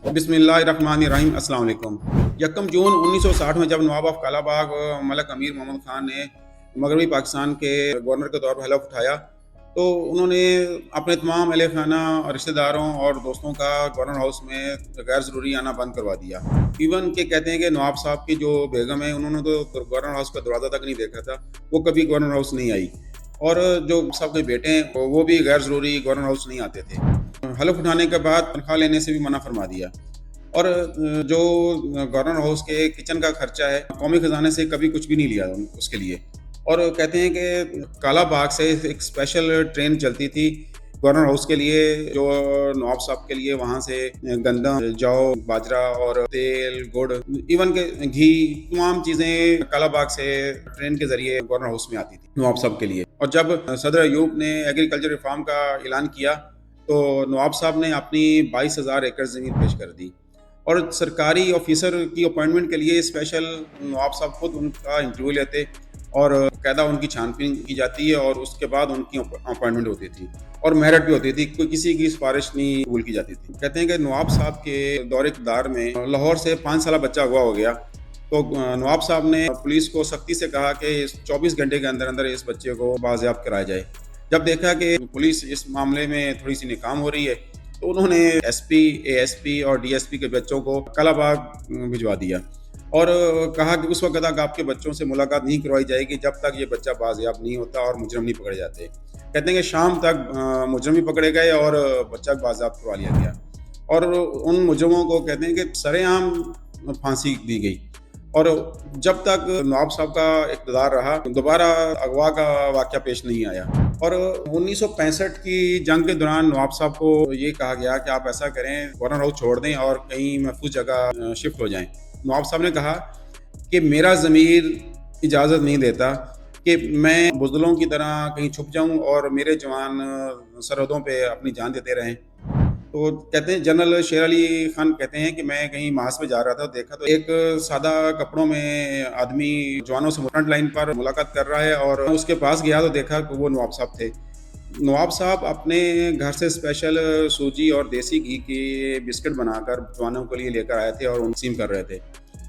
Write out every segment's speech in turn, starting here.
बिस्मिल्लाहिर्रहमानिर्रहीम। अस्सलाम वालेकुम। 1 जून 1960 में जब नवाब ऑफ कालाबाग मलक अमीर मोहम्मद खान ने मगरबी पाकिस्तान के गवर्नर के तौर पर हलफ उठाया, तो उन्होंने अपने तमाम अहले खाना और रिश्तेदारों और दोस्तों का गवर्नर हाउस में गैर ज़रूरी आना बंद करवा दिया। इवन के कहते हैं कि नवाब साहब की जो बेगम है, उन्होंने तो गवर्नर हाउस का दरवाज़ा तक नहीं देखा था, वो कभी गवर्नर हाउस नहीं आई। और जो साहब के बेटे हैं, वो भी गैर ज़रूरी गवर्नर हाउस नहीं आते थे। हलफ उठाने के बाद तनख्वाह लेने से भी मना फरमा दिया। और जो गवर्नर हाउस के किचन का खर्चा है, कौमी खजाने से कभी कुछ भी नहीं लिया उसके लिए। और कहते हैं कि काला बाग से एक स्पेशल ट्रेन चलती थी गवर्नर हाउस के लिए, जो नवाब साहब के लिए वहाँ से गंदम, जौ, बाजरा और तेल, गुड़, इवन के घी, तमाम चीज़ें काला बाग से ट्रेन के ज़रिए गवर्नर हाउस में आती थी नवाब साहब के लिए। और जब सदर अयूब ने एग्रीकल्चर रिफॉर्म का ऐलान किया, तो नवाब साहब ने अपनी 22,000 एकड़ ज़मीन पेश कर दी। और सरकारी ऑफिसर की अपॉइंटमेंट के लिए स्पेशल नवाब साहब खुद उनका इंटरव्यू लेते और कायदा उनकी छानबीन की जाती है, और उसके बाद उनकी अपॉइंटमेंट होती थी और मेरिट भी होती थी, कोई किसी की सिफारिश नहीं कबूल की जाती थी। कहते हैं कि नवाब साहब के दौर इक़्तिदार में लाहौर से 5 साल बच्चा अगवा हो गया, तो नवाब साहब ने पुलिस को सख्ती से कहा कि 24 घंटे के अंदर अंदर इस बच्चे को बाज़याब कराया जाए। जब देखा कि पुलिस इस मामले में थोड़ी सी नाकाम हो रही है, तो उन्होंने एसपी, एएसपी और डीएसपी के बच्चों को कालाबाग भिजवा दिया और कहा कि उस वक्त तक आपके बच्चों से मुलाकात नहीं करवाई जाएगी जब तक ये बच्चा बाज़याब नहीं होता और मुजरम नहीं पकड़े जाते। कहते हैं कि शाम तक मुजरम भी पकड़े गए और बच्चा बाज़याब करवा लिया गया, और उन मुजरमों को कहते हैं कि सरेआम फांसी दी गई। और जब तक नवाब साहब का इक़्तिदार रहा, दोबारा अगवा का वाक़या पेश नहीं आया। और 1965 की जंग के दौरान नवाब साहब को ये कहा गया कि आप ऐसा करें, गवर्नर हाउस छोड़ दें और कहीं महफूज जगह शिफ्ट हो जाएं। नवाब साहब ने कहा कि मेरा ज़मीर इजाज़त नहीं देता कि मैं बुज़दिलों की तरह कहीं छुप जाऊं और मेरे जवान सरहदों पे अपनी जान देते रहें। तो कहते हैं, जनरल शेर अली खान कहते हैं कि मैं कहीं मास में जा रहा था, देखा तो एक सादा कपड़ों में आदमी जवानों से फ्रंट लाइन पर मुलाकात कर रहा है, और उसके पास गया तो देखा कि वो नवाब साहब थे। नवाब साहब अपने घर से स्पेशल सूजी और देसी घी के बिस्किट बनाकर जवानों के लिए लेकर आए थे और उन तक़सीम कर रहे थे।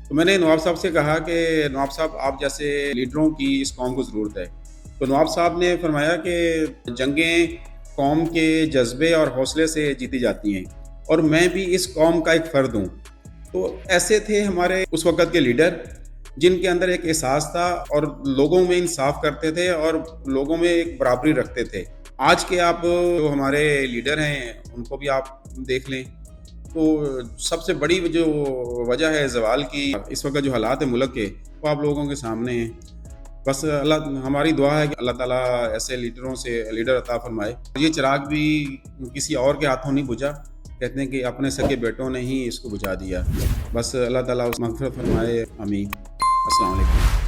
तो मैंने नवाब साहब से कहा कि नवाब साहब, आप जैसे लीडरों की इस कौम को ज़रूरत है। तो नवाब साहब ने फरमाया कि जंगें कौम के जज्बे और हौसले से जीती जाती हैं, और मैं भी इस कौम का एक फ़र्द हूँ। तो ऐसे थे हमारे उस वक़्त के लीडर, जिनके अंदर एक एहसास था और लोगों में इंसाफ करते थे और लोगों में एक बराबरी रखते थे। आज के आप जो हमारे लीडर हैं, उनको भी आप देख लें, तो सबसे बड़ी जो वजह है ज़वाल की, इस वक्त जो हालात है मुल्क के, वो आप लोगों के सामने हैं। बस अल्लाह, हमारी दुआ है कि अल्लाह ताला ऐसे लीडरों से लीडर अता फरमाए। ये चिराग भी किसी और के हाथों नहीं बुझा, कहते हैं कि अपने सगे बेटों ने ही इसको बुझा दिया। बस अल्लाह ताला उस मग़फ़िरत फरमाए, आमीन। अस्सलाम वालेकुम।